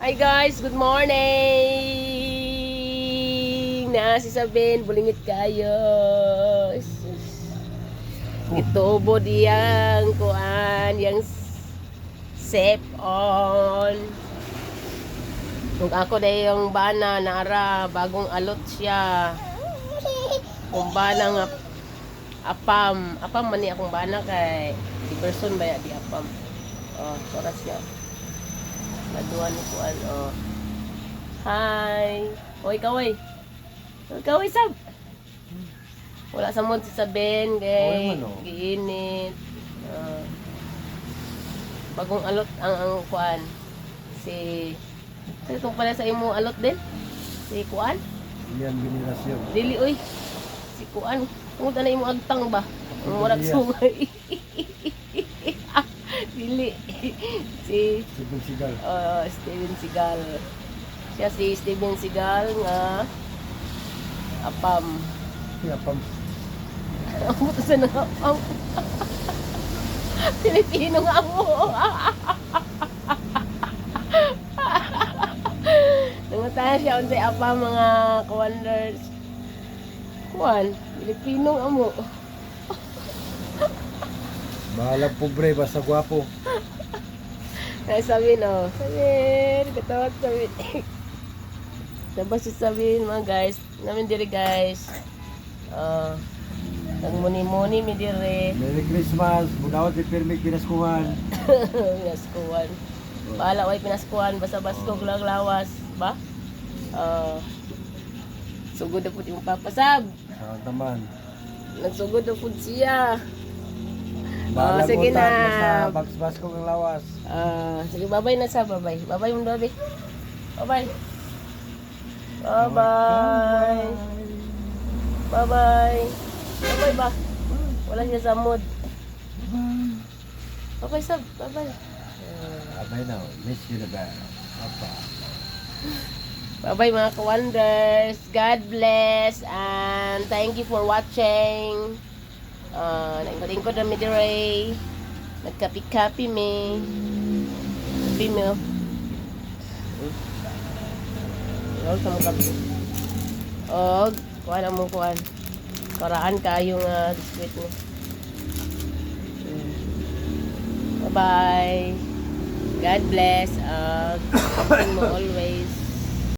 Hi guys, good morning! Na si Sabin, bulingit kayo. Itubo diyang kuan, yang sep on. Kung ako na yung bana, nara, bagong alot siya. Kung bana nga, apam. Apam man ni akong bana kay, di person ba ya, di apam. Oh, oras siya. Laduan ni kuan, oh. Hi! Oy, kaway! Kaway, sab! Wala sa mod si Saben, gay. Giinit. Bagong alot ang kuan. Si itong pala sa imo alot din? Si kuan? Yan generasyon. Dili, oy. Si kuan. Kung na imo agtang ba? Ang warak sungay. Dili. Si Steven Seagal. Steven Seagal. Siya si Steven Seagal nga apam. Apam. Amo to sa apam. Pilipino nga mo. Nangutahan siya unsay apam mga kawanders. Kuan, Pilipino nga mo. Bahala pobre basta gwapo. Ay sabihin, oh. Sabihin, katawag sabihin. Dabas si sabihin mga guys. Namin diri guys. Nagmuni-muni mi diri. Merry Christmas. Budawat di permit pinaskuhan. Pinaskuhan. Bahala way pinaskuhan. Basta baskog lang lawas. Ba? Sugod na po yung papasab. Saan taman. Nagsugod na po siya. Bahala sige butan, na. basta baskog ang lawas. Sige, babay na sa babay. Babay mo dobi. Babay. Bye-bye. Bye-bye. Bye-bye ba? Wala siya sa mood. Bye-bye, sab. Bye-bye. Abay na, miss you the best. Apa. Bye-bye mga ka-wonders. God bless. And thank you for watching. Nagpatingkod na mi dire. Nagkapi-kapi mi. Kapi mi. Huwag sa mga kapi. Og, kuha na mo kuhan. Karaan kayo nga biskwit mo. Bye-bye. God bless. Mo always.